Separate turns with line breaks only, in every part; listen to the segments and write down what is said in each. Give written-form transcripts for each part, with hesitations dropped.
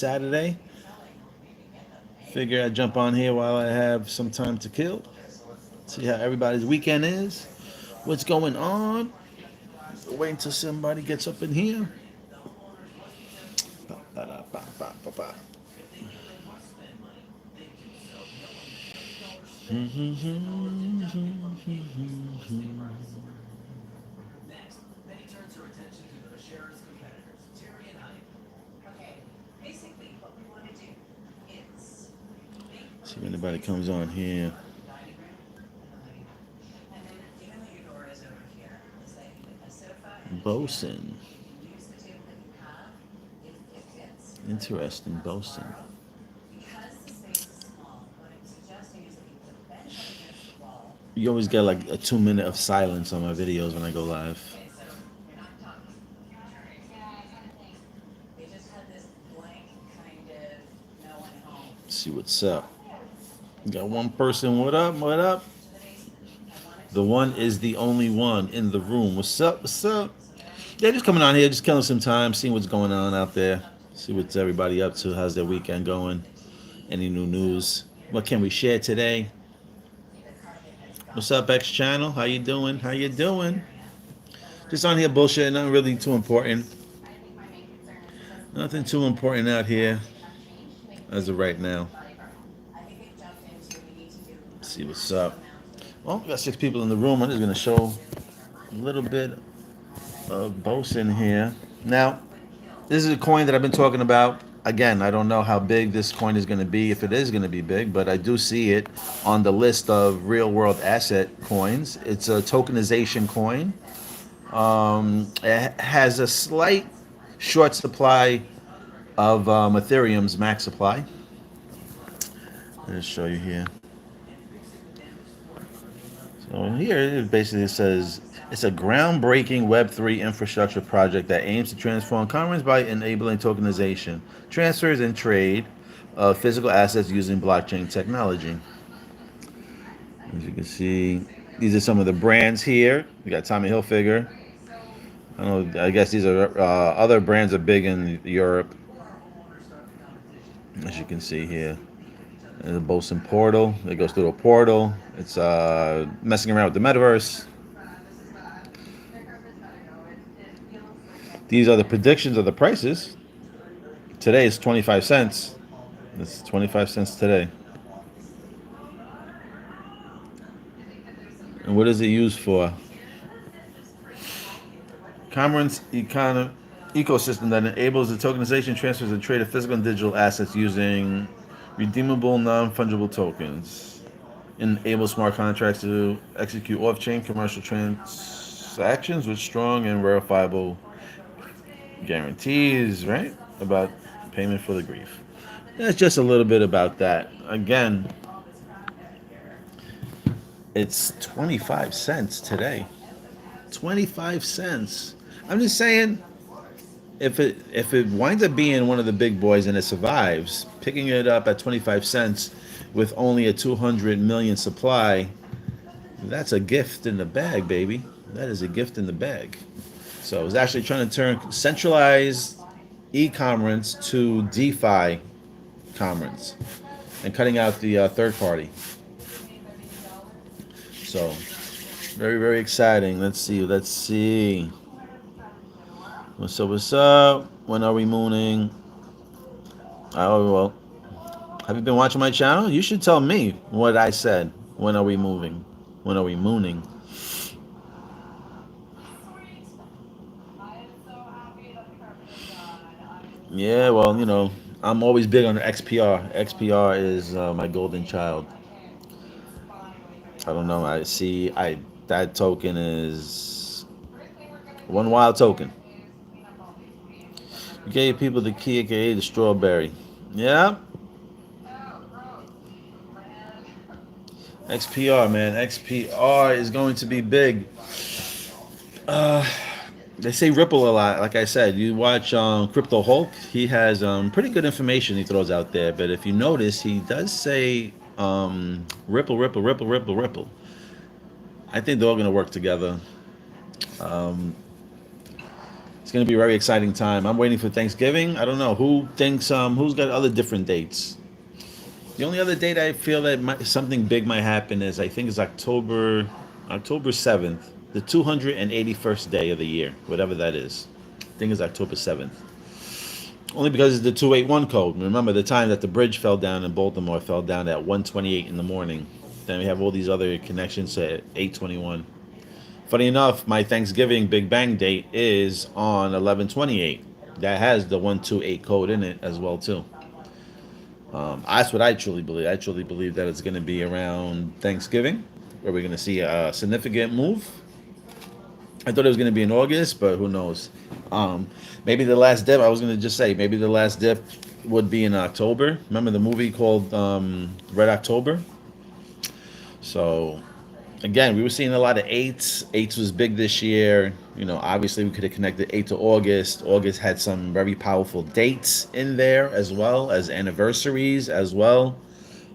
Saturday. Figure I'd jump on here while I have some time to kill. See how everybody's weekend is. What's going on? Wait until somebody gets up in here. See if anybody comes on here. Boson. Interesting, Boson. You always get like a 2 minute of silence on my videos when I go live. See what's up. Got one person. What up? What up? The one is the only one in the room. What's up? What's up? Yeah, just coming on here, just killing some time, seeing what's going on out there. See what's everybody up to. How's their weekend going? Any new news? What can we share today? What's up, X Channel? How you doing? How you doing? Just on here bullshit. Nothing really too important. Nothing too important out here as of right now. Let's see what's up. Well, we got 6 people in the room. I'm just going to show a little bit of Boson here. Now, this is a coin that I've been talking about. Again, I don't know how big this coin is going to be, if it is going to be big, but I do see it on the list of real-world asset coins. It's a tokenization coin. It has a slight short supply of Ethereum's max supply. Let's show you here. So here it basically says it's a groundbreaking Web3 infrastructure project that aims to transform commerce by enabling tokenization, transfers, and trade of physical assets using blockchain technology. As you can see, these are some of the brands here. We got Tommy Hilfiger. I don't know. I guess these are other brands are big in Europe. As you can see here. And the Boson portal. It goes through a portal. It's messing around with the metaverse. These are the predictions of the prices. Today is 25 cents. It's 25 cents today. And what is it used for? Commerce ecosystem that enables the tokenization, transfers, and trade of physical and digital assets using redeemable, non-fungible tokens. Enables smart contracts to execute off-chain commercial transactions with strong and verifiable guarantees, right? About payment for the grief. That's just a little bit about that. Again, it's 25 cents today. 25 cents. I'm just saying, if it winds up being one of the big boys and it survives, picking it up at 25 cents with only a 200 million supply, that's a gift in the bag, baby. That is a gift in the bag. So I was actually trying to turn centralized e-commerce to DeFi commerce and cutting out the third party. So very, very exciting. Let's see. What's up? What's up? When are we mooning? Oh, well. Have you been watching my channel? You should tell me what I said. When are we moving? When are we mooning? Yeah, well, I'm always big on the XPR. XPR is my golden child. I don't know. That token is one wild token. You gave people the key, aka the strawberry. Yeah. XPR, man. XPR is going to be big. They say Ripple a lot. Like I said, you watch Crypto Hulk. He has pretty good information he throws out there. But if you notice, he does say Ripple, Ripple, Ripple, Ripple, Ripple. I think they're all going to work together. It's going to be a very exciting time. I'm waiting for Thanksgiving. I don't know who thinks who's got other different dates. The only other date I feel that something big might happen is I think it's October 7th, the 281st day of the year, whatever that is. I think it's October 7th. Only because it's the 281 code. Remember the time that the bridge fell down in Baltimore fell down at 1:28 in the morning. Then we have all these other connections at 8:21. Funny enough, my Thanksgiving Big Bang date is on 11/28. That has the 128 code in it as well too. That's what I truly believe. I truly believe that it's going to be around Thanksgiving where we're going to see a significant move. I thought it was going to be in August, but who knows? Maybe the last dip. I was going to just say maybe the last dip would be in October. Remember the movie called Red October? So again, we were seeing a lot of eights. Eights was big this year. You know, obviously we could have connected 8 to August. August had some very powerful dates in there as well as anniversaries as well.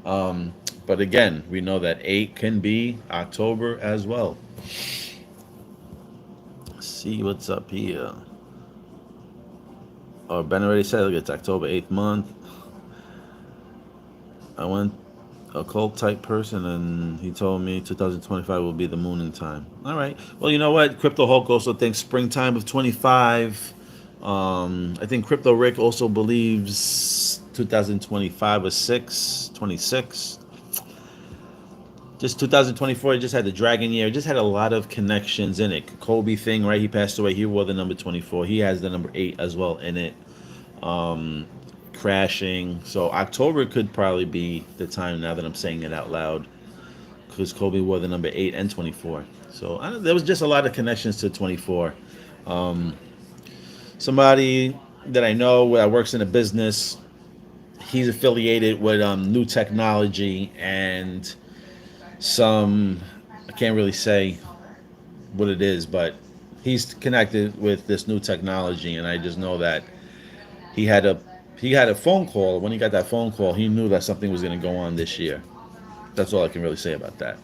But again, we know that 8 can be October as well. Let's see what's up here. Oh, Ben already said it's October 8th month. I went occult type person, and he told me 2025 will be the mooning time. All right. Well, you know what? Crypto Hulk also thinks springtime of 25. I think Crypto Rick also believes 2025 or 26. Just 2024, it just had the dragon year. It just had a lot of connections in it. Kobe thing, right? He passed away. He wore the number 24. He has the number 8 as well in it. Crashing. So October could probably be the time now that I'm saying it out loud, because Kobe wore the number 8 and 24. So there was just a lot of connections to 24. Somebody that I know that works in a business, he's affiliated with new technology and some, I can't really say what it is, but he's connected with this new technology, and I just know that he had a phone call. When he got that phone call, he knew that something was going to go on this year. That's all I can really say about that.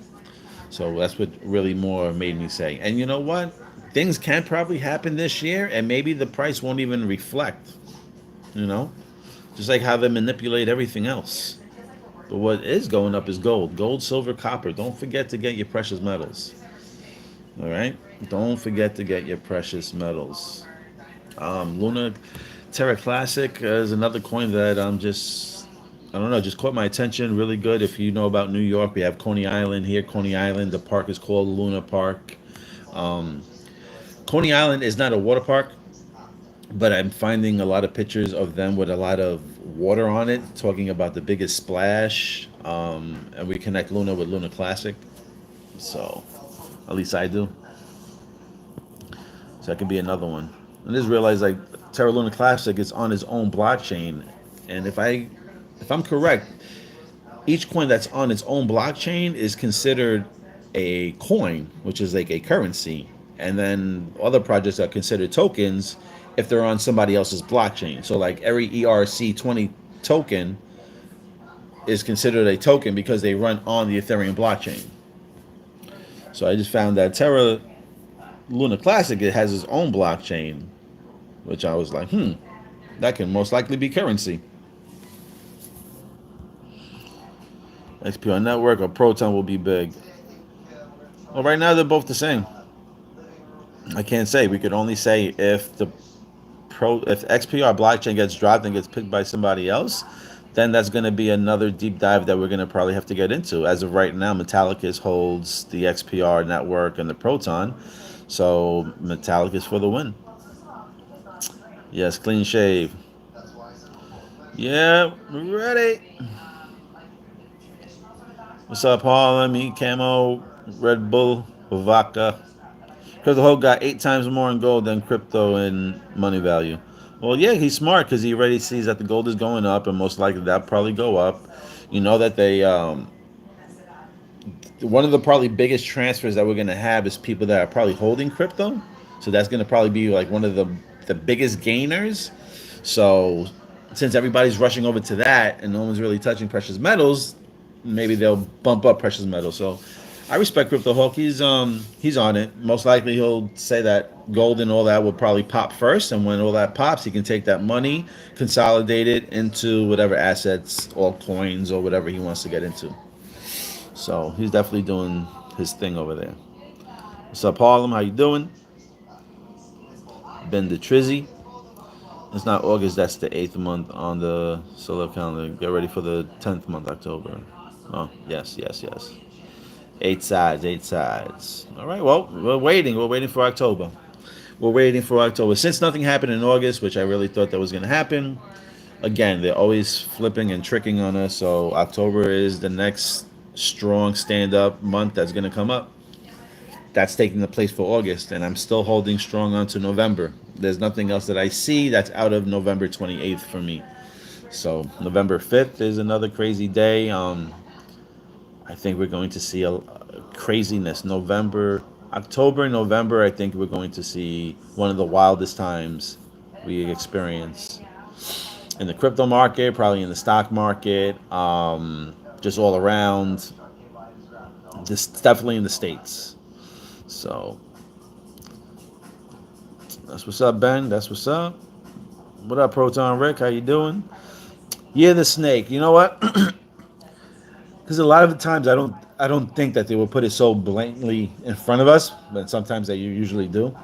So that's what really more made me say. And you know what? Things can probably happen this year, and maybe the price won't even reflect. You know, just like how they manipulate everything else. But what is going up is gold. Gold, silver, copper. Don't forget to get your precious metals. All right? Don't forget to get your precious metals. Luna Terra Classic is another coin that I don't know, just caught my attention. Really good. If you know about New York, we have Coney Island here. Coney Island, the park is called Luna Park. Coney Island is not a water park, but I'm finding a lot of pictures of them with a lot of water on it, talking about the biggest splash. And we connect Luna with Luna Classic. So, at least I do. So that could be another one. I just realized like Terra Luna Classic is on its own blockchain, and if I'm correct, each coin that's on its own blockchain is considered a coin, which is like a currency, and then other projects are considered tokens if they're on somebody else's blockchain. So like every ERC20 token is considered a token because they run on the Ethereum blockchain. So I just found that Terra Luna Classic, it has its own blockchain, which I was like, that can most likely be currency. XPR Network or Proton will be big. Well, right now they're both the same. I can't say. We could only say if if XPR blockchain gets dropped and gets picked by somebody else, then that's going to be another deep dive that we're going to probably have to get into. As of right now, Metallicus holds the XPR network and the Proton, so Metallicus for the win. Yes, clean shave. Yeah, ready. What's up, Harlem? Me, Camo, Red Bull, Vodka. Because the whole got 8 times more in gold than crypto in money value. Well, yeah, he's smart because he already sees that the gold is going up, and most likely that'll probably go up. You know that they, one of the probably biggest transfers that we're going to have is people that are probably holding crypto. So that's going to probably be like one of the biggest gainers. So since everybody's rushing over to that and no one's really touching precious metals, maybe they'll bump up precious metals. So I respect Crypto Hulk. He's on it. Most likely he'll say that gold and all that will probably pop first, and when all that pops, he can take that money, consolidate it into whatever assets, altcoins, or whatever he wants to get into. So he's definitely doing his thing over there. What's up, Harlem? How you doing? Ben the Trizzy. It's not August. That's the 8th month on the solar calendar. Get ready for the 10th month, October. Oh yes, yes, yes. 8 sides, 8 sides. All right. Well, we're waiting. We're waiting for October. We're waiting for October. Since nothing happened in August, which I really thought that was going to happen, again, they're always flipping and tricking on us. So October is the next strong stand-up month that's going to come up. That's taking the place for August, and I'm still holding strong onto November. There's nothing else that I see that's out of November 28th for me. So November 5th is another crazy day. I think we're going to see a craziness. October, November. I think we're going to see one of the wildest times we experience in the crypto market, probably in the stock market, just all around. Just definitely in the states. So that's what's up, Ben. That's what's up. What up, Proton Rick? How you doing? Yeah, the snake. You know what? Because a lot of the times I don't think that they will put it so blatantly in front of us, but sometimes they usually do.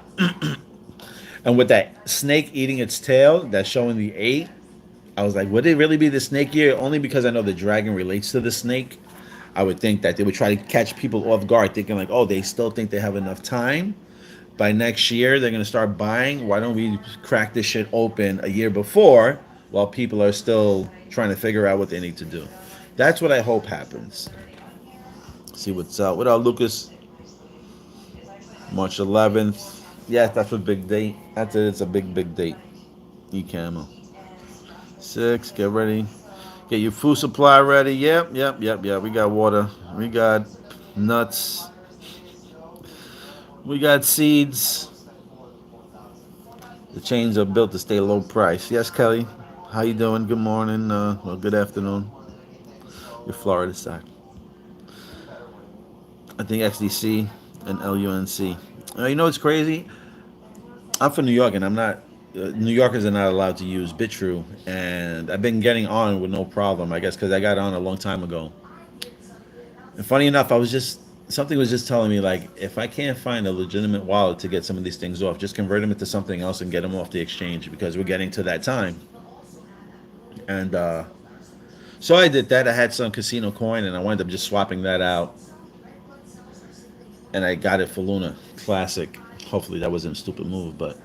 And with that snake eating its tail, that's showing the 8. I was like, would it really be the snake year? Only because I know the dragon relates to the snake. I would think that they would try to catch people off guard, thinking like, oh, they still think they have enough time. By next year, they're gonna start buying. Why don't we crack this shit open a year before, while people are still trying to figure out what they need to do? That's what I hope happens. See what's up. What up, Lucas? March 11th. Yeah, that's a big date. That's it. It's a big, big date. E-camo. 6. Get ready. Get your food supply ready. Yep, yep, yep, yep. We got water. We got nuts. We got seeds. The chains are built to stay low price. Yes, Kelly. How you doing? Good morning. Well, good afternoon. Your Florida side. I think XDC and LUNC. You know what's crazy? I'm from New York, and I'm not. New Yorkers are not allowed to use BitTrue, and I've been getting on with no problem. I guess because I got on a long time ago. And funny enough, something was just telling me like if I can't find a legitimate wallet to get some of these things off, just convert them into something else and get them off the exchange because we're getting to that time. And so I did that. I had some casino coin, and I wound up just swapping that out, and I got it for Luna Classic. Hopefully that wasn't a stupid move, but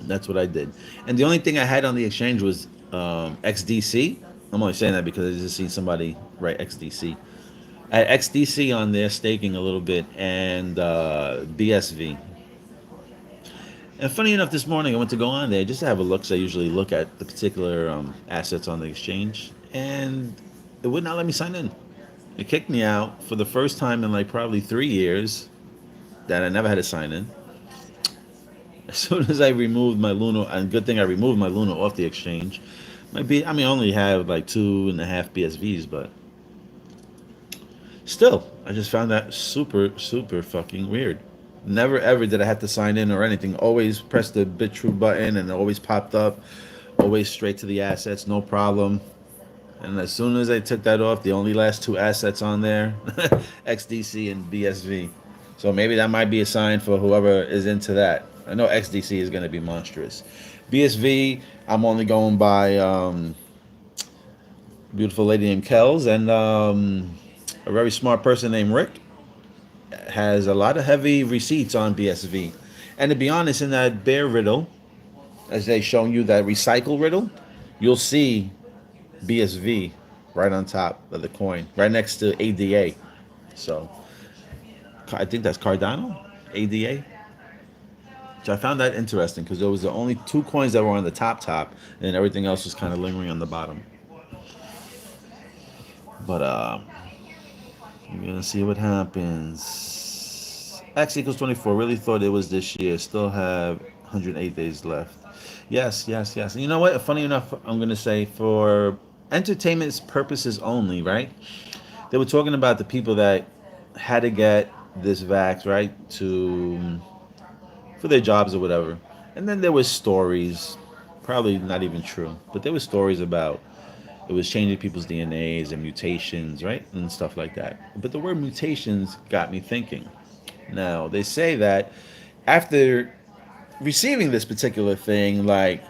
that's what I did. And the only thing I had on the exchange was XDC. I'm only saying that because I just seen somebody write XDC. I had XDC on there staking a little bit, and BSV. And funny enough, this morning I went to go on there just to have a look. So I usually look at the particular assets on the exchange, and it would not let me sign in. It kicked me out for the first time in like probably 3 years that I never had to sign in. As soon as I removed my Luna, and good thing I removed my Luna off the exchange. I only have like 2.5 BSVs, but still, I just found that super, super fucking weird. Never ever did I have to sign in or anything. Always press the BitTrue button and it always popped up. Always straight to the assets, no problem. And as soon as I took that off, the only last 2 assets on there, XDC and BSV. So maybe that might be a sign for whoever is into that. I know XDC is going to be monstrous. BSV, I'm only going by beautiful lady named Kells and a very smart person named Rick has a lot of heavy receipts on BSV. And to be honest, in that bear riddle, as they shown you that recycle riddle, you'll see BSV right on top of the coin, right next to ADA. So I think that's Cardano, ADA. So I found that interesting because there was the only 2 coins that were on the top, and everything else was kind of lingering on the bottom. But we're gonna see what happens. X equals 24. Really thought it was this year. Still have 108 days left. Yes, yes, yes. And you know what? Funny enough, I'm gonna say for entertainment purposes only, right? They were talking about the people that had to get this vax right to for their jobs or whatever. And then there was stories, probably not even true, but there was stories about it was changing people's DNAs and mutations, right, and stuff like that. But the word mutations got me thinking. Now they say that after receiving this particular thing, like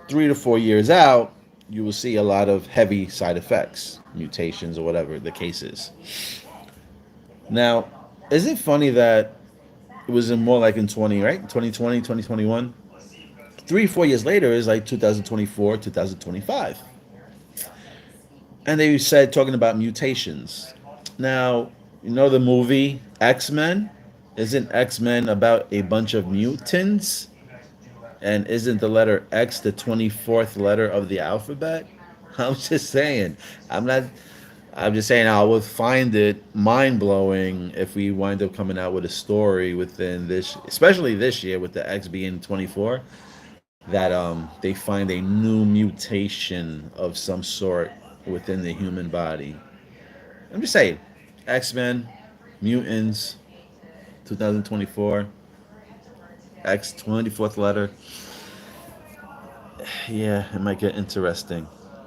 3 to 4 years out, you will see a lot of heavy side effects, mutations or whatever the case is. Now, is it funny that it was in more like in 20, right? 2020, 2021. 3, 4 years later is like 2024, 2025. And they said talking about mutations. Now, you know the movie X-Men? Isn't X-Men about a bunch of mutants? And isn't the letter X the 24th letter of the alphabet? I'm just saying. I'm not. I'm just saying I would find it mind blowing if we wind up coming out with a story within this, especially this year with the X being 24, that they find a new mutation of some sort within the human body. I'm just saying, X Men, mutants, 2024, X 24th letter. Yeah, it might get interesting.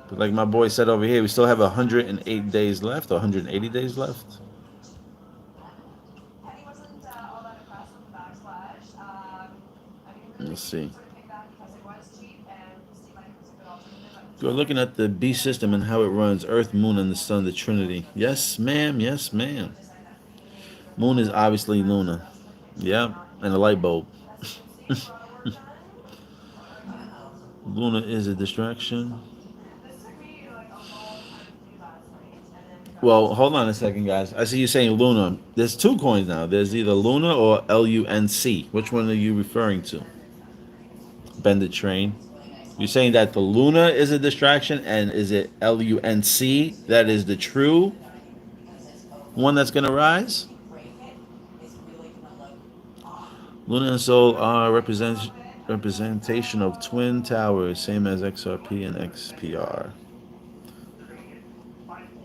But like my boy said over here, we still have 108 days left, or 180 days left. Let's see. We're looking at the B system and how it runs Earth, Moon, and the Sun, the Trinity. Yes, ma'am. Yes, ma'am. Moon is obviously Luna. Yeah, and a light bulb. Luna is a distraction. Well, hold on a second, guys. I see you saying Luna. There's two coins now. There's either Luna or LUNC. Which one are you referring to? Bend the train. You're saying that the Luna is a distraction, and is it LUNC that is the true one that's going to rise? Luna and Sol are representation of twin towers, same as XRP and XPR.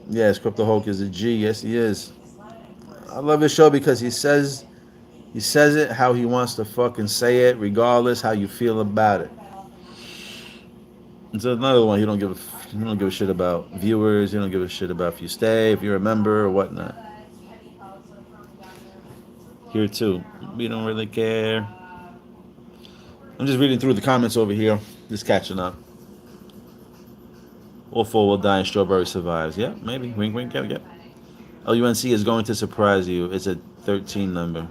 Yes, Crypto Hulk is a G. Yes, he is. I love his show because he says it how he wants to fucking say it, regardless how you feel about it. It's another one. He don't give a shit about viewers. He don't give a shit about if you stay, if you're a member or whatnot. Here too, we don't really care. I'm just reading through the comments over here, just catching up. All four will die and Strawberry survives. Yeah, maybe. Wink, wink, yep, yep. LUNC is going to surprise you. It's a 13 number,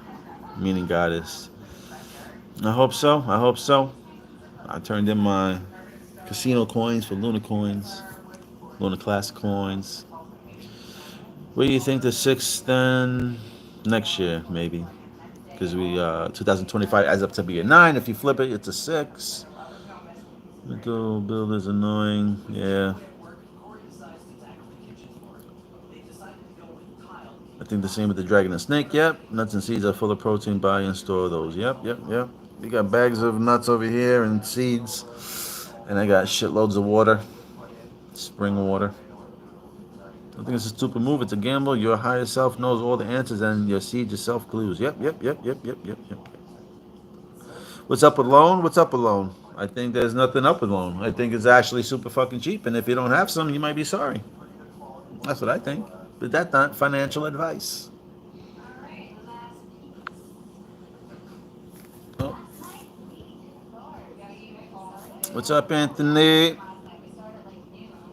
meaning goddess. I hope so. I hope so. I turned in my casino coins for Luna coins, Luna Classic coins. Where do you think the sixth then? Next year, maybe. Because 2025 adds up to be a 9. If you flip it, it's a 6. Mental build is annoying. Yeah. I think the same with the dragon and snake. Yep. Nuts and seeds are full of protein. Buy and store those. Yep, yep, yep. We got bags of nuts over here and seeds. And I got shitloads of water. Spring water. I think it's a stupid move. It's a gamble. Your higher self knows all the answers and your seed yourself clues. Yep, yep, yep, yep, yep, yep, yep. What's up with loan? What's up with loan? I think there's nothing up with loan. I think it's actually super fucking cheap. And if you don't have some, you might be sorry. That's what I think. But that's not financial advice. Oh. What's up, Anthony?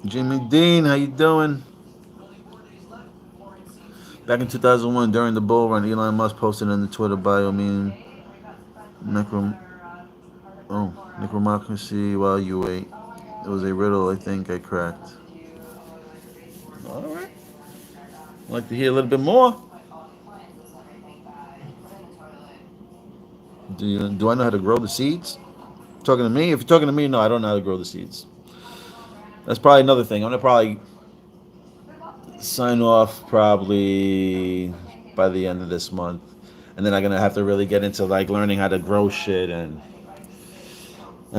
Jimmy Dean, how you doing? Back in 2001, during the bull run, Elon Musk posted in the Twitter bio meme, necrom, necromocracy while you wait. It was a riddle I think I cracked. All right. I'd like to hear a little bit more. Do I know how to grow the seeds? Talking to me? If you're talking to me, no, I don't know how to grow the seeds. That's probably another thing. I'm gonna probably sign off probably by the end of this month, and then I'm gonna have to really get into like learning how to grow shit and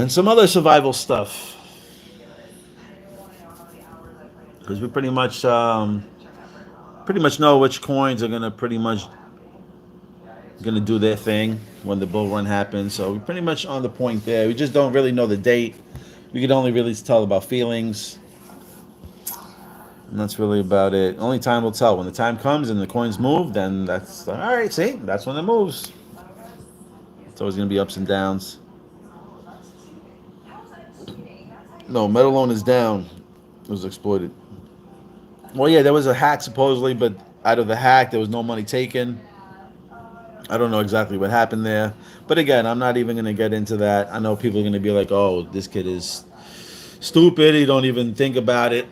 some other survival stuff because we pretty much pretty much know which coins are gonna pretty much gonna do their thing when the bull run happens. So we're pretty much on the point there. We just don't really know the date. We can only really tell about feelings, and that's really about it. Only time will tell. When the time comes and the coins move, then that's all right. See, that's when it moves. It's always gonna be ups and downs. No, Metal Loan is down. It was exploited. Well, yeah, there was a hack supposedly, but out of the hack, there was no money taken. I don't know exactly what happened there. But again, I'm not even going to get into that. I know people are going to be like, oh, this kid is stupid. He don't even think about it.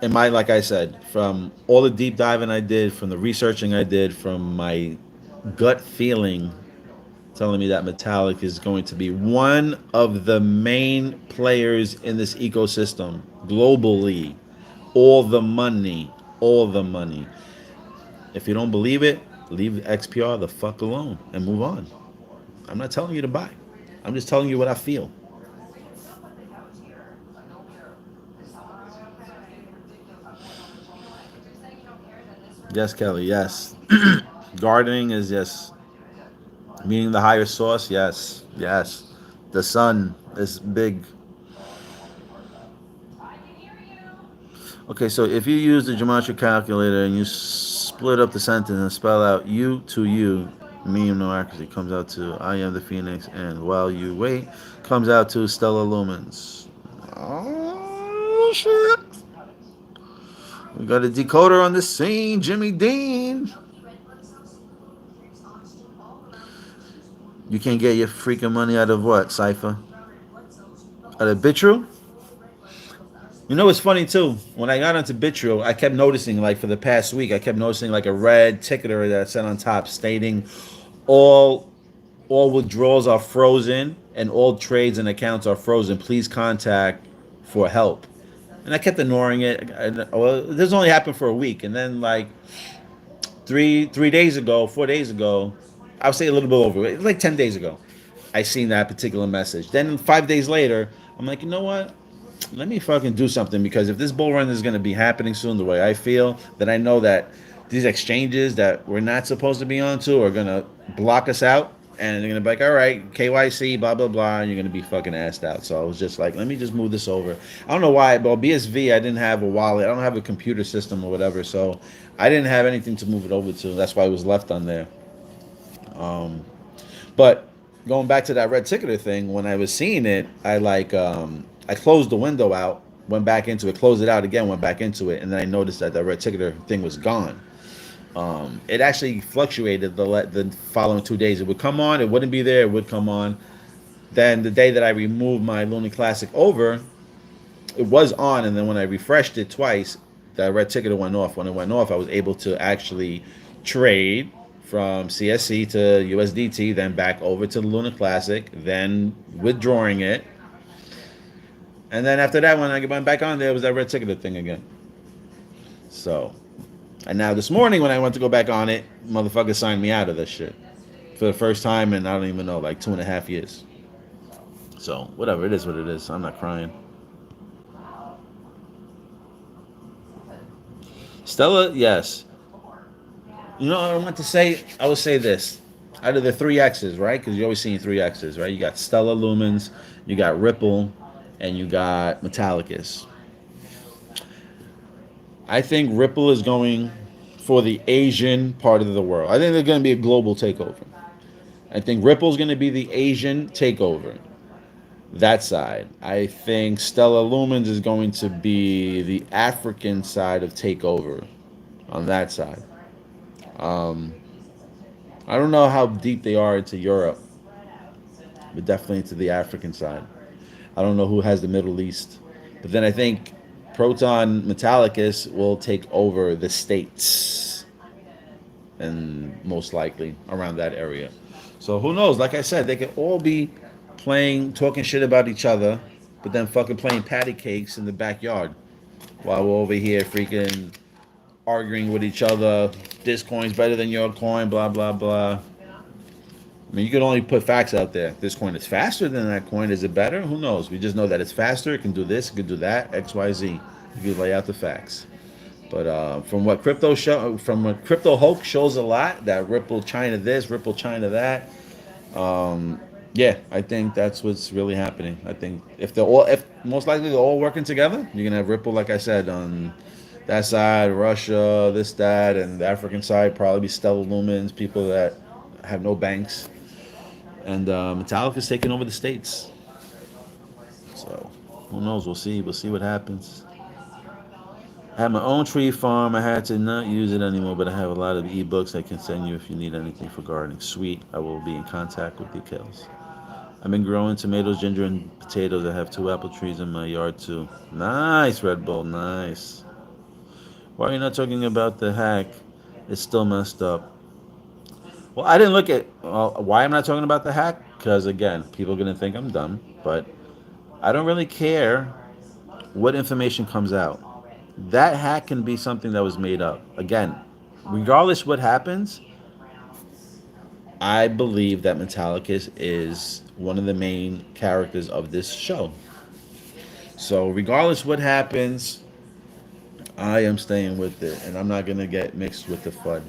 And like I said, from all the deep diving I did, from the researching I did, from my gut feeling telling me that Metallic is going to be one of the main players in this ecosystem globally. All the money, all the money. If you don't believe it, leave the XPR the fuck alone and move on. I'm not telling you to buy. I'm just telling you what I feel. Yes, Kelly, yes. Gardening is yes. Meaning the higher source, yes. Yes. The sun is big. Okay, so if you use the geometry calculator and you split up the sentence and spell out you to you, medium no accuracy comes out to I am the phoenix, and while you wait comes out to Stella Lumens. Oh shit! We got a decoder on the scene, Jimmy Dean. You can't get your freaking money out of what, Cypher? Out of Bitru? You know what's funny too? When I got onto Bitru, I kept noticing, like for the past week, I kept noticing like a red ticketer that said on top stating all all withdrawals are frozen and all trades and accounts are frozen. Please contact for help. And I kept ignoring it. Well, this only happened for a week, and then like 3 days ago, 4 days ago, I would say a little bit over, like 10 days ago, I seen that particular message. Then 5 days later, I'm like, you know what? Let me fucking do something, because if this bull run is going to be happening soon, the way I feel, then I know that these exchanges that we're not supposed to be onto are going to block us out, and they're going to be like, all right, KYC, blah, blah, blah, and you're going to be fucking assed out. So I was just like, let me just move this over. I don't know why, but BSV, I didn't have a wallet. I don't have a computer system or whatever, so I didn't have anything to move it over to. That's why it was left on there. But going back to that red ticketer thing, when I was seeing it, I closed the window out, went back into it, closed it out again, went back into it, and then I noticed that the red ticketer thing was gone. It actually fluctuated the following 2 days. It would come on, it wouldn't be there, it would come on. Then the day that I removed my Luna Classic over, it was on, and then when I refreshed it twice, that red ticketer went off. When it went off, I was able to actually trade from CSC to USDT, then back over to the Luna Classic, then withdrawing it. And then after that, when I went back on there, it was that red ticketer thing again. So, and now this morning when I went to go back on it, motherfucker signed me out of this shit for the first time in, I don't even know, like 2.5 years. So, whatever, it is what it is. I'm not crying. Stella, yes. You know what I want to say? I would say this. Out of the three X's, right? Because you're always seeing three X's, right? You got Stella Lumens, you got Ripple, and you got Metallicus. I think Ripple is going for the Asian part of the world. I think they're going to be a global takeover. I think Ripple's going to be the Asian takeover. That side. I think Stella Lumens is going to be the African side of takeover on that side. I don't know how deep they are into Europe, but definitely into the African side. I don't know who has the Middle East. But then I think Proton Metallicus will take over the States, and most likely around that area. So who knows? Like I said, they could all be playing, talking shit about each other, but then fucking playing patty cakes in the backyard while we're over here freaking arguing with each other. This coin's better than your coin, blah, blah, blah. I mean, you can only put facts out there. This coin is faster than that coin. Is it better? Who knows? We just know that it's faster. It can do this. It can do that. X, Y, Z. You can lay out the facts. But from what Crypto Hulk shows a lot, that Ripple China this, Ripple China that. Yeah, I think that's what's really happening. I think if most likely they're all working together, you're gonna have Ripple, like I said, on that side, Russia, this, that, and the African side probably be Stellar Lumens, people that have no banks, and Metallic is taking over the states. So who knows? We'll see. We'll see what happens. I have my own tree farm. I had to not use it anymore, but I have a lot of ebooks I can send you if you need anything for gardening. Sweet. I will be in contact with details. I've been growing tomatoes, ginger, and potatoes. I have 2 apple trees in my yard too. Nice, Red Bull. Nice. Why are you not talking about the hack? It's still messed up. Well, I didn't look at why I'm not talking about the hack because again, people are gonna think I'm dumb. But I don't really care what information comes out. That hack can be something that was made up. Again, regardless what happens, I believe that Metallicus is one of the main characters of this show. So regardless what happens, I am staying with it, and I'm not gonna get mixed with the FUD.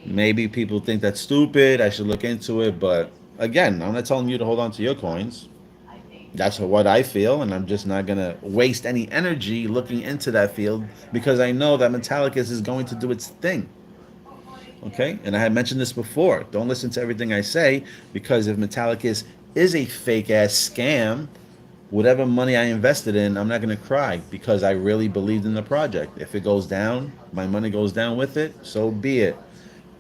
Maybe people think that's stupid. I should look into it, but again, I'm not telling you to hold on to your coins. That's what I feel, and I'm just not gonna waste any energy looking into that field because I know that Metallicus is going to do its thing. Okay, and I had mentioned this before. Don't listen to everything I say because if Metallicus is a fake ass scam, whatever money I invested in, I'm not gonna cry because I really believed in the project. If it goes down, my money goes down with it. So be it.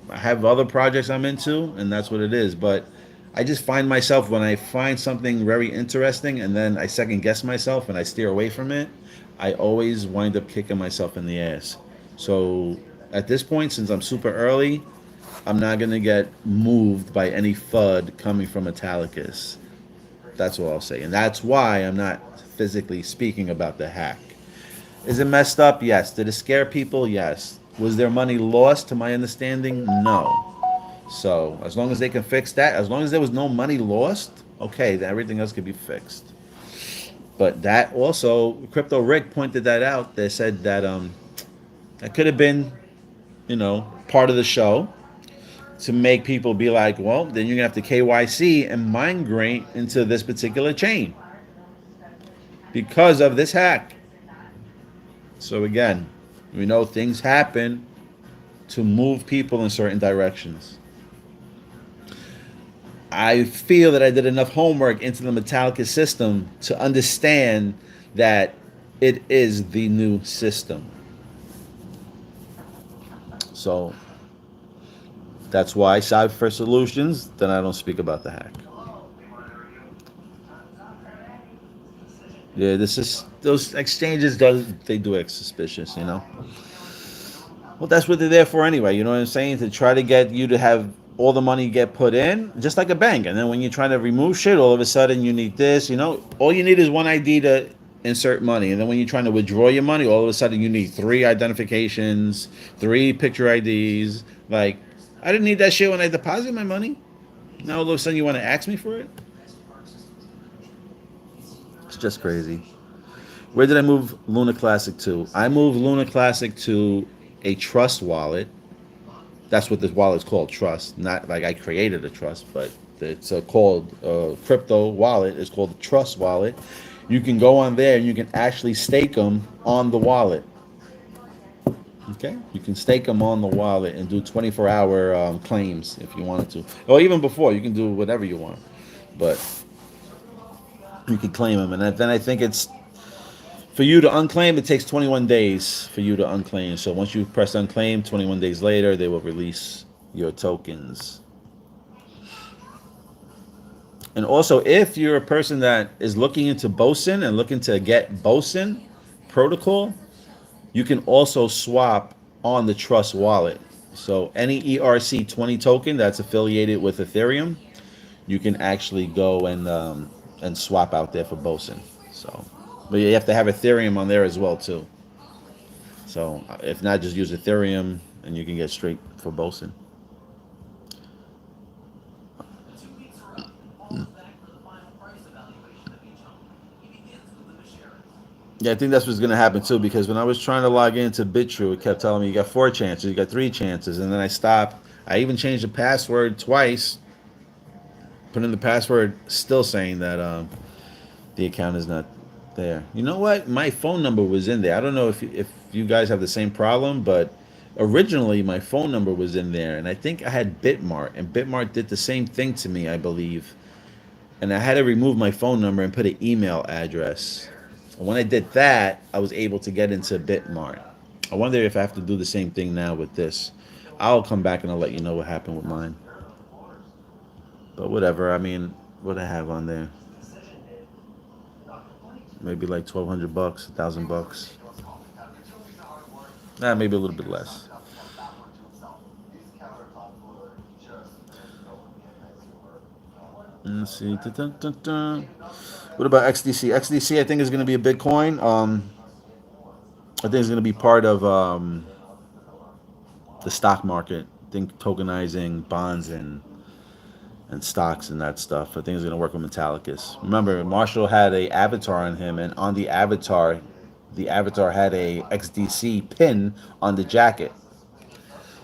I have other projects I'm into, and that's what it is. But I just find myself when I find something very interesting and then I second guess myself and I steer away from it, I always wind up kicking myself in the ass. So at this point, since I'm super early, I'm not going to get moved by any FUD coming from Italicus. That's all I'll say. And that's why I'm not physically speaking about the hack. Is it messed up? Yes. Did it scare people? Yes. Was their money lost to my understanding? No. So as long as they can fix that, as long as there was no money lost, okay, then everything else could be fixed. But that also, Crypto Rick pointed that out. They said that that could have been, part of the show to make people be like, well, then you're gonna have to KYC and migrate into this particular chain because of this hack. So again, we know things happen to move people in certain directions. I feel that I did enough homework into the Metallica system to understand that it is the new system. So that's why I side for solutions, then I don't speak about the hack. Yeah, this is those exchanges they do act suspicious. Well, that's what they're there for anyway. You know what I'm saying? To try to get you to have all the money get put in, just like a bank. And then when you're trying to remove shit, all of a sudden you need this. All you need is one ID to insert money. And then when you're trying to withdraw your money, all of a sudden you need 3 identifications, 3 picture IDs. Like, I didn't need that shit when I deposited my money. Now all of a sudden you want to ask me for it? It's just crazy. Where did I move Luna Classic to? I moved Luna Classic to a trust wallet. That's what this wallet's called, trust. Not like I created a trust, but it's called crypto wallet. It's called the trust wallet. You can go on there and you can actually stake them on the wallet. Okay, you can stake them on the wallet and do 24-hour claims if you wanted to, or even before. You can do whatever you want, but you can claim them, and then I think it's for you to unclaim. It takes 21 days for you to unclaim. So once you press unclaim, 21 days later, they will release your tokens. And also, if you're a person that is looking into Boson and looking to get Boson protocol, you can also swap on the Trust wallet. So any ERC20 token that's affiliated with Ethereum, you can actually go and swap out there for Boson. So, but you have to have Ethereum on there as well too. So if not, just use Ethereum and you can get straight for Boson. Yeah, I think that's what's gonna happen too. Because when I was trying to log into BitTrue, it kept telling me you got 4 chances, you got 3 chances, and then I stopped. I even changed the password twice. Put in the password, still saying that the account is not there. You know what? My phone number was in there. I don't know if you guys have the same problem, but originally my phone number was in there, and I think I had Bitmart, and Bitmart did the same thing to me, I believe. And I had to remove my phone number and put an email address. And when I did that, I was able to get into Bitmart. I wonder if I have to do the same thing now with this. I'll come back and I'll let you know what happened with mine. But whatever. I mean, what I have on there, maybe like 1,200 bucks, 1,000 bucks. Nah, maybe a little bit less. Let's see. Dun, dun, dun, dun. What about XDC? XDC, I think is going to be a Bitcoin. I think it's going to be part of the stock market. I think tokenizing bonds and stocks and that stuff. I think it's going to work with Metallicus. Remember, Marshall had a avatar on him, and on the avatar had a XDC pin on the jacket.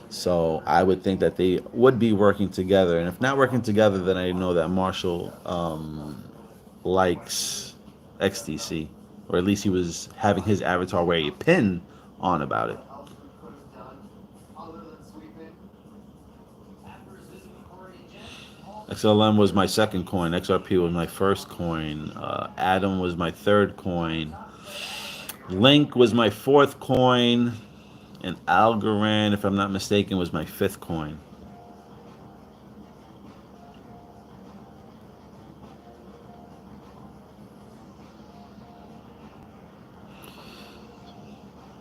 So I would think that they would be working together, and if not working together, then I know that Marshall likes XDC, or at least he was having his avatar wear a pin on about it. XLM was my second coin. XRP was my first coin. Atom was my third coin. Link was my fourth coin. And Algorand, if I'm not mistaken, was my fifth coin.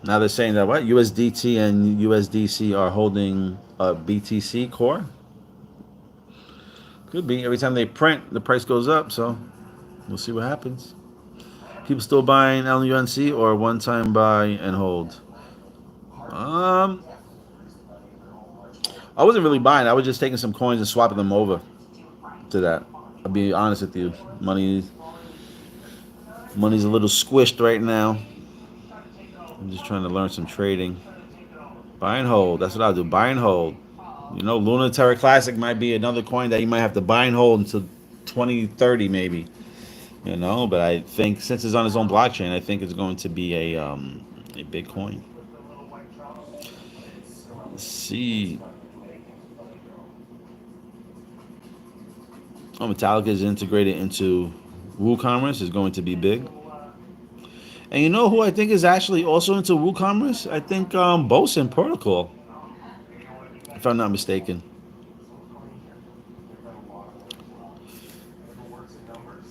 Now they're saying that what? USDT and USDC are holding a BTC core? Could be. Every time they print, the price goes up, so we'll see what happens. People still buying LUNC or one time buy and hold? Um, I wasn't really buying. I was just taking some coins and swapping them over to that. I'll be honest with you. Money's a little squished right now. I'm just trying to learn some trading. Buy and hold. That's what I'll do. Buy and hold. You know, Luna Terra Classic might be another coin that you might have to buy and hold until 2030 maybe. You know, but I think since it's on its own blockchain, I think it's going to be a big coin. Let's see. Oh, Metallica is integrated into WooCommerce. Is going to be big. And you know who I think is actually also into WooCommerce? I think Boson Protocol, if I'm not mistaken.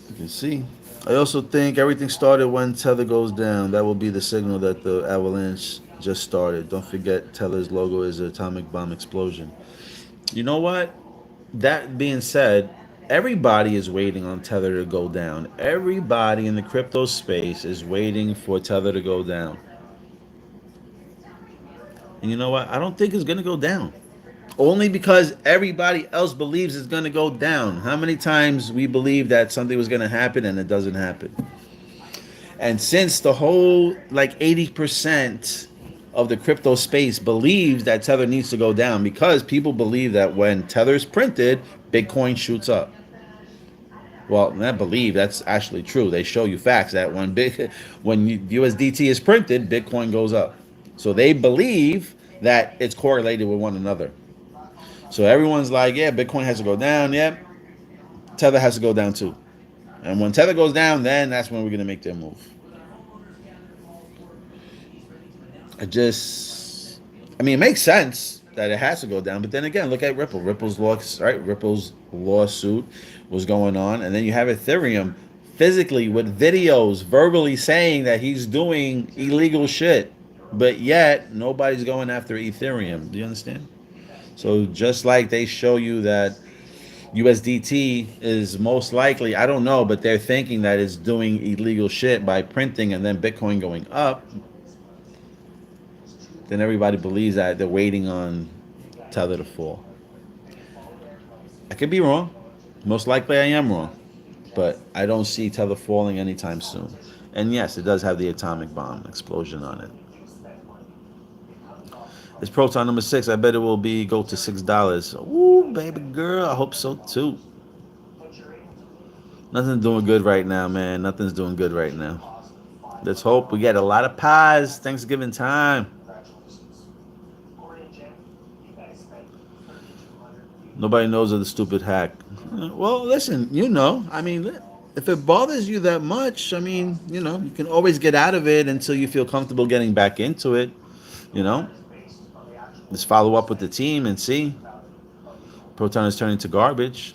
You can see. I also think everything started when Tether goes down. That will be the signal that the avalanche just started. Don't forget Tether's logo is an atomic bomb explosion. You know what? That being said, everybody is waiting on Tether to go down. Everybody in the crypto space is waiting for Tether to go down. And you know what? I don't think it's going to go down. Only because everybody else believes it's going to go down. How many times we believe that something was going to happen and it doesn't happen? And since the whole like 80% of the crypto space believes that Tether needs to go down because people believe that when Tether's printed, Bitcoin shoots up. Well, not believe, that's actually true. They show you facts that when USDT is printed, Bitcoin goes up. So they believe that it's correlated with one another. So everyone's like, yeah, Bitcoin has to go down. Yeah, Tether has to go down too. And when Tether goes down, then that's when we're going to make their move. I mean, it makes sense that it has to go down. But then again, look at Ripple. Ripple's lawsuit was going on. And then you have Ethereum physically with videos verbally saying that he's doing illegal shit. But yet, nobody's going after Ethereum. Do you understand? So just like they show you that USDT is most likely, I don't know, but they're thinking that it's doing illegal shit by printing and then Bitcoin going up, then everybody believes that they're waiting on Tether to fall. I could be wrong. Most likely I am wrong. But I don't see Tether falling anytime soon. And yes, it does have the atomic bomb explosion on it. It's Proton number 6. I bet it will be go to $6. Ooh, baby girl. I hope so too. Nothing's doing good right now, man. Nothing's doing good right now. Let's hope we get a lot of pies Thanksgiving time. Nobody knows of the stupid hack. Well, listen, I mean, if it bothers you that much, I mean, you can always get out of it until you feel comfortable getting back into it. You know, just follow up with the team and see. Proton is turning to garbage.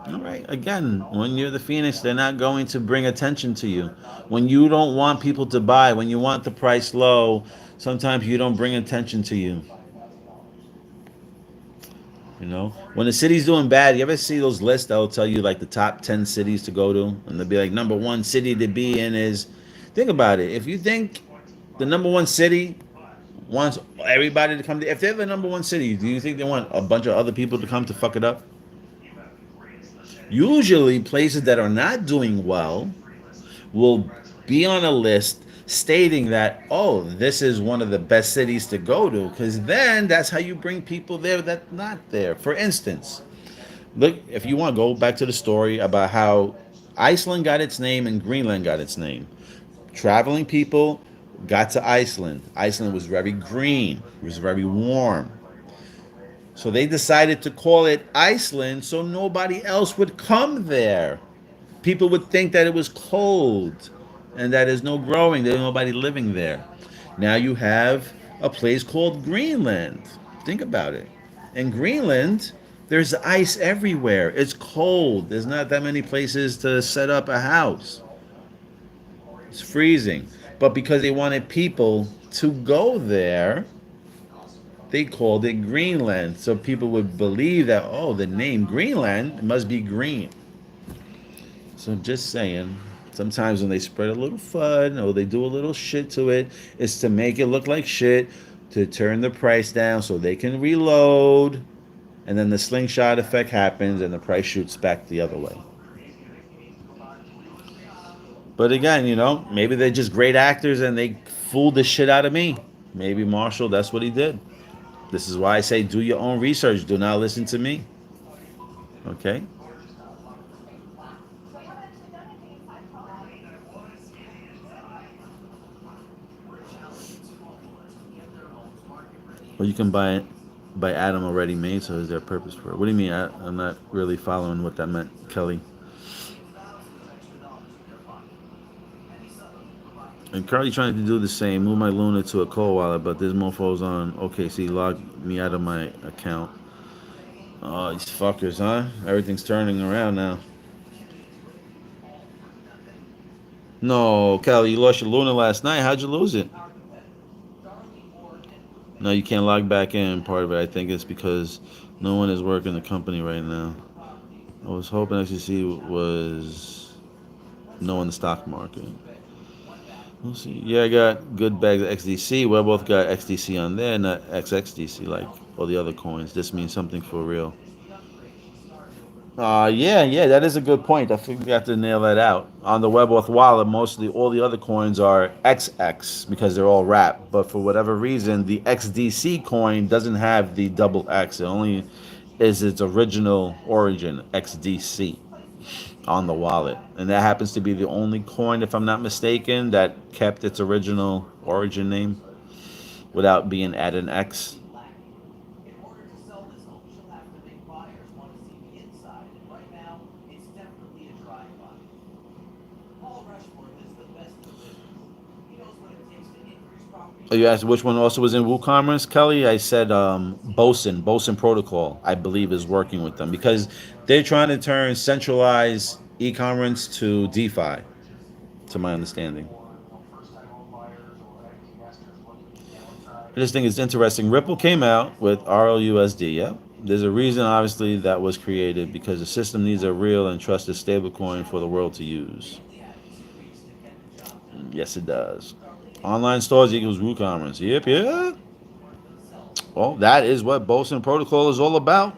All right. Again, when you're the Phoenix, they're not going to bring attention to you. When you don't want people to buy, when you want the price low, sometimes you don't bring attention to you. When the city's doing bad, you ever see those lists that'll tell you like the top 10 cities to go to? And they'll be like, number one city to be in is. Think about it. If you think the number one city wants everybody to come to, if they're the number one city, do you think they want a bunch of other people to come to fuck it up? Usually, places that are not doing well will be on a list stating that, oh, this is one of the best cities to go to, because then that's how you bring people there that's not there. For instance, look, if you want to go back to the story about how Iceland got its name and Greenland got its name. Traveling people got to Iceland. Iceland was very green, it was very warm. So they decided to call it Iceland so nobody else would come there. People would think that it was cold and that there's no growing, there's nobody living there. Now you have a place called Greenland. Think about it. In Greenland, there's ice everywhere. It's cold. There's not that many places to set up a house. It's freezing. But because they wanted people to go there, they called it Greenland. So people would believe that, oh, the name Greenland must be green. So I'm just saying, sometimes when they spread a little fun or they do a little shit to it, it's to make it look like shit, to turn the price down so they can reload, and then the slingshot effect happens and the price shoots back the other way. But again, maybe they're just great actors and they fooled the shit out of me. Maybe Marshall, that's what he did. This is why I say do your own research. Do not listen to me. Okay? Well, you can buy Adam already made, so is there a purpose for it? What do you mean? I'm not really following what that meant, Kelly. And Carly trying to do the same. Move my Luna to a cold wallet, but this mofo's on OKC. Log me out of my account. Oh, these fuckers, huh? Everything's turning around now. No, Kelly, you lost your Luna last night. How'd you lose it? No, you can't log back in. Part of it, I think, it's because no one is working the company right now. I was hoping XDC was no in the stock market. We'll see. Yeah, I got good bags of XDC. We both got XDC on there, not XXDC like all the other coins. This means something for real. Yeah, that is a good point. I think we have to nail that out. On the WebAuth wallet, mostly all the other coins are XX because they're all wrapped. But for whatever reason, the XDC coin doesn't have the double X. It only is its original origin, XDC, on the wallet. And that happens to be the only coin, if I'm not mistaken, that kept its original origin name without being added an X. Oh, you asked which one also was in WooCommerce, Kelly? I said Boson Protocol, I believe, is working with them because they're trying to turn centralized e-commerce to DeFi, to my understanding. I just think it's interesting. Ripple came out with RLUSD, yeah? There's a reason, obviously, that was created because the system needs a real and trusted stablecoin for the world to use. Yes, it does. Online stores equals WooCommerce. Yep, yeah. Well, that is what Boson Protocol is all about.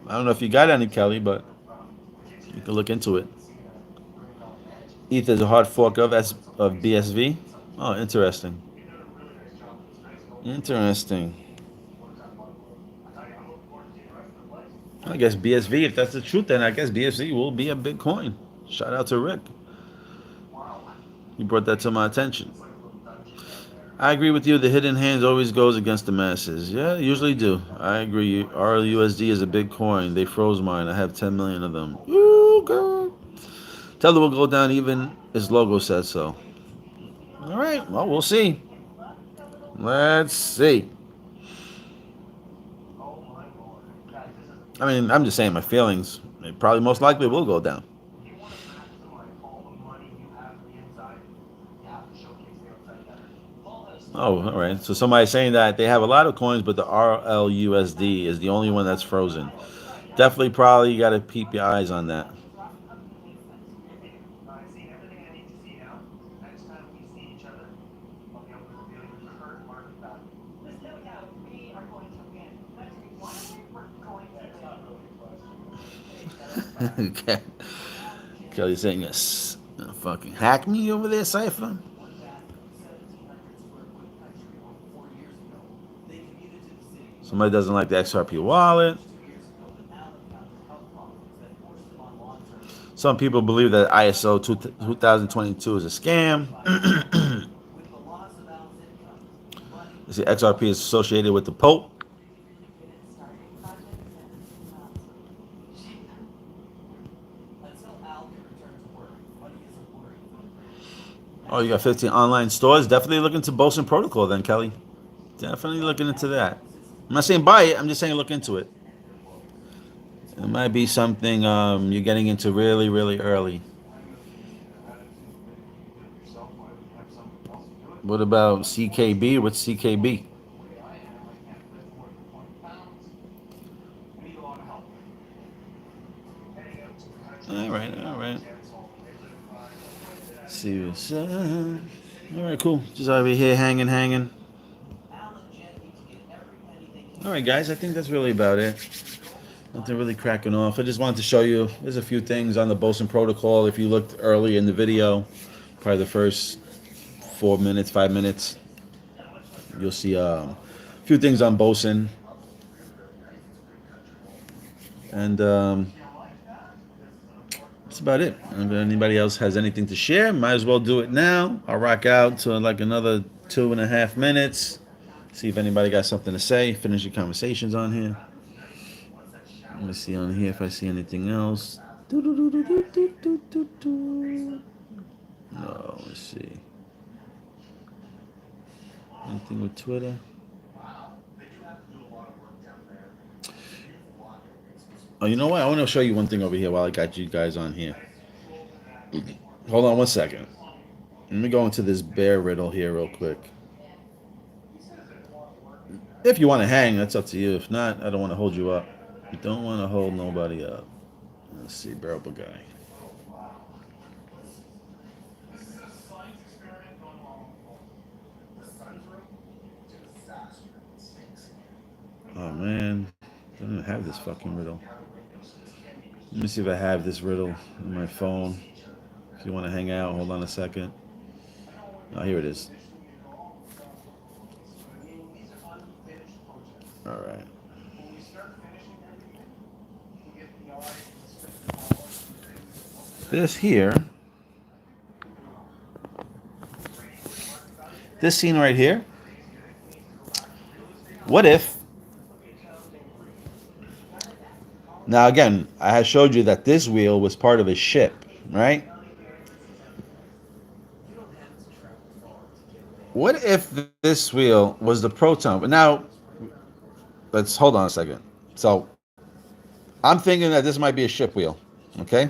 I don't know if you got any, Kelly, but you can look into it. ETH is a hard fork of BSV. Oh, interesting. Interesting. I guess BSV, if that's the truth, then I guess BSV will be a big coin. Shout out to Rick. He brought that to my attention. I agree with you. The hidden hands always goes against the masses. Yeah, usually do. I agree. RLUSD is a big coin. They froze mine. I have 10 million of them. Ooh, girl. Tether will go down even its logo says so. All right. Well, we'll see. Let's see. I mean, I'm just saying my feelings. It probably most likely will go down. Oh, all right. So somebody's saying that they have a lot of coins, but the RLUSD is the only one that's frozen. Definitely, probably you got to keep your eyes on that. Okay. Kelly saying, yes, fucking hack me over there, Cypher. Somebody doesn't like the XRP wallet. Some people believe that ISO 2022 is a scam. You see, XRP is associated with the Pope. Oh, you got 15 online stores. Definitely look into Boson Protocol then, Kelly. Definitely looking into that. I'm not saying buy it. I'm just saying look into it. It might be something you're getting into really, really early. What about CKB? What's CKB? All right, all right. See what's up. All right, cool. Just over here hanging. All right, guys. I think that's really about it. Nothing really cracking off. I just wanted to show you. There's a few things on the Boson protocol. If you looked early in the video, probably the first 4 minutes, 5 minutes, you'll see a few things on Boson. And that's about it. If anybody else has anything to share, might as well do it now. I'll rock out to like another 2.5 minutes. See if anybody got something to say. Finish your conversations on here. Let me see on here if I see anything else. No, let's see. Anything with Twitter? Oh, you know what? I want to show you one thing over here while I got you guys on here. Hold on one second. Let me go into this bear riddle here real quick. If you want to hang, that's up to you. If not, I don't want to hold you up. You don't want to hold nobody up. Let's see, bearable guy. Oh man, I don't even have this fucking riddle. Let me see if I have this riddle on my phone. If you want to hang out, hold on a second. Oh, here it is. All right. This here, this scene right here. What if? Now again, I had showed you that this wheel was part of a ship, right? What if this wheel was the proton? But now, let's hold on a second. So, I'm thinking that this might be a ship wheel, okay?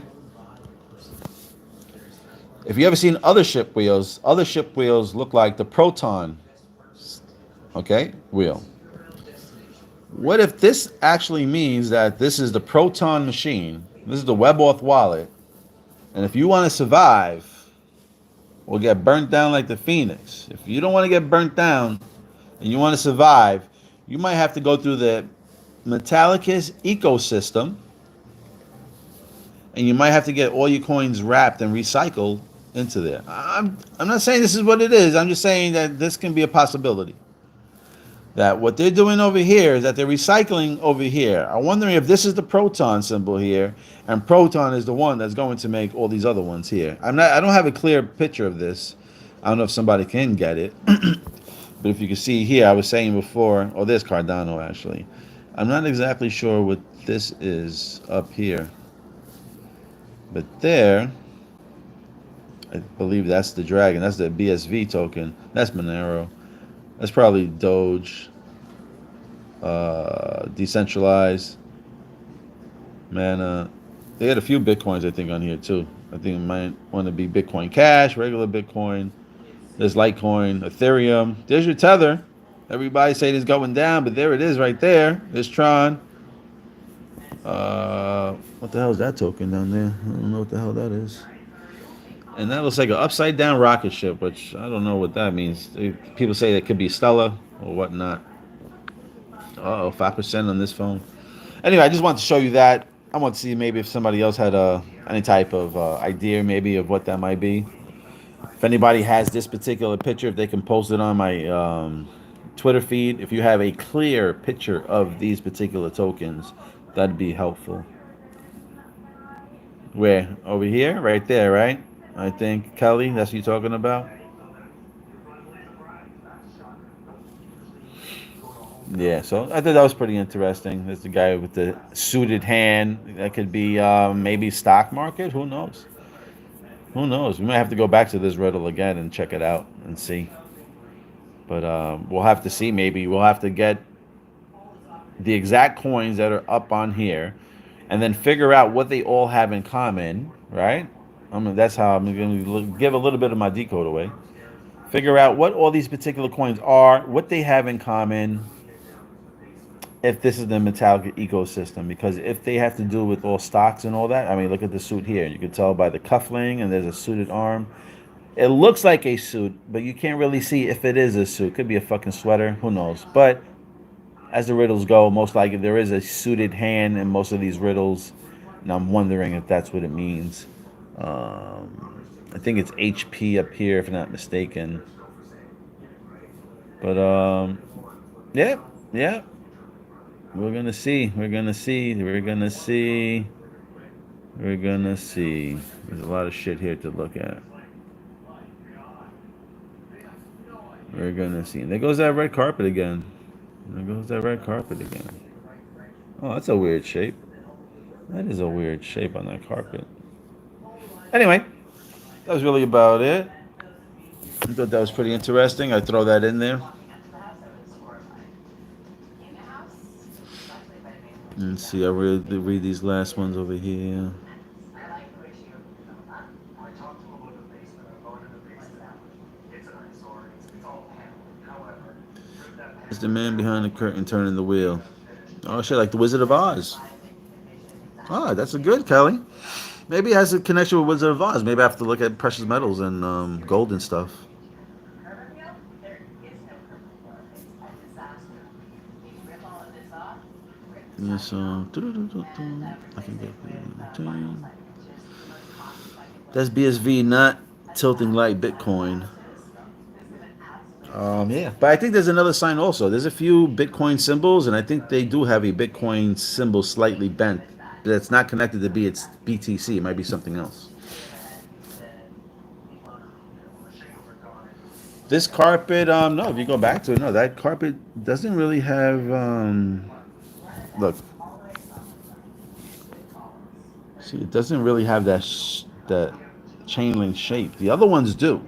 If you ever seen other ship wheels look like the proton, okay, wheel. What if this actually means that this is the proton machine? This is the WebAuth wallet, and if you want to survive, or get burnt down like the Phoenix, if you don't want to get burnt down and you want to survive, you might have to go through the Metallicus ecosystem, and you might have to get all your coins wrapped and recycled into there. I'm not saying this is what it is. I'm just saying that this can be a possibility. That what they're doing over here is that they're recycling over here. I'm wondering if this is the proton symbol here, and proton is the one that's going to make all these other ones here. I don't have a clear picture of this. I don't know if somebody can get it. But if you can see here, I was saying before, oh, there's Cardano actually. I'm not exactly sure what this is up here. But there, I believe that's the dragon. That's the BSV token. That's Monero. That's probably Doge. Decentralized. Mana. They had a few Bitcoins, I think, on here too. I think it might want to be Bitcoin Cash, regular Bitcoin. There's Litecoin, Ethereum. There's your Tether. Everybody saying it's going down, but there it is right there. There's Tron. What the hell is that token down there? I don't know what the hell that is. And that looks like an upside down rocket ship, which I don't know what that means. People say it could be Stella or whatnot. 5% on this phone. Anyway, I just wanted to show you that. I want to see maybe if somebody else had any type of idea maybe of what that might be. If anybody has this particular picture, if they can post it on my Twitter feed. If you have a clear picture of these particular tokens, that'd be helpful. Where? Over here? Right there, right? I think, Kelly, that's what you're talking about? Yeah, so I thought that was pretty interesting. There's the guy with the suited hand. That could be maybe stock market. Who knows? Who knows? We might have to go back to this riddle again and check it out and see. But we'll have to see. Maybe we'll have to get the exact coins that are up on here, and then figure out what they all have in common. Right? That's how I'm going to give a little bit of my decode away. Figure out what all these particular coins are, what they have in common, if this is the metallic ecosystem, because if they have to do with all stocks and all that, I mean, look at the suit here. You can tell by the cuffling, and there's a suited arm. It looks like a suit, but you can't really see if it is a suit. Could be a fucking sweater. Who knows? But as the riddles go, most likely there is a suited hand in most of these riddles, and I'm wondering if that's what it means. I think it's HP up here, if I'm not mistaken. But yeah. We're gonna see. We're gonna see. We're gonna see. We're gonna see. There's a lot of shit here to look at. We're gonna see. And there goes that red carpet again. There goes that red carpet again. Oh, that's a weird shape. That is a weird shape on that carpet. Anyway, that was really about it. I thought that was pretty interesting. I throw that in there. Let's see, I read these last ones over here. It's the man behind the curtain turning the wheel. Oh shit, like the Wizard of Oz. Ah, that's a good, Kelly. Maybe it has a connection with Wizard of Oz. Maybe I have to look at precious metals and gold and stuff. Yeah, so I can get that's BSV, not tilting like Bitcoin. Yeah, but I think there's another sign also. There's a few Bitcoin symbols, and I think they do have a Bitcoin symbol slightly bent. That's not connected to BTC. It might be something else. This carpet, no, if you go back to it, no, that carpet doesn't really have, look. See, it doesn't really have that chain link shape. The other ones do.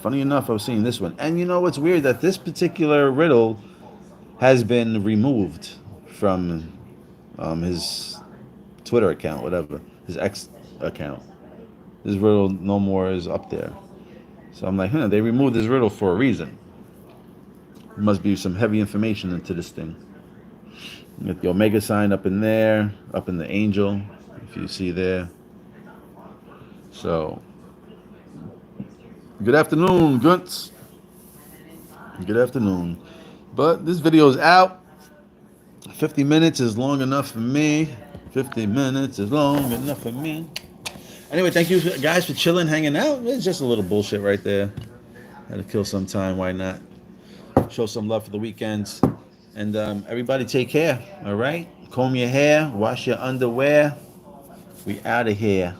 Funny enough, I was seeing this one. And you know what's weird? That this particular riddle has been removed from his Twitter account, whatever, his X account. This riddle no more is up there. So I'm like, they removed this riddle for a reason. There must be some heavy information into this thing. You got the Omega sign up in there, up in the angel, if you see there. So, good afternoon, Gunts. Good afternoon. But this video is out. 50 minutes is long enough for me. 50 minutes is long enough for me. Anyway, thank you guys for chilling, hanging out. It's just a little bullshit right there. Had to kill some time. Why not? Show some love for the weekends. And everybody take care. All right. Comb your hair. Wash your underwear. We out of here.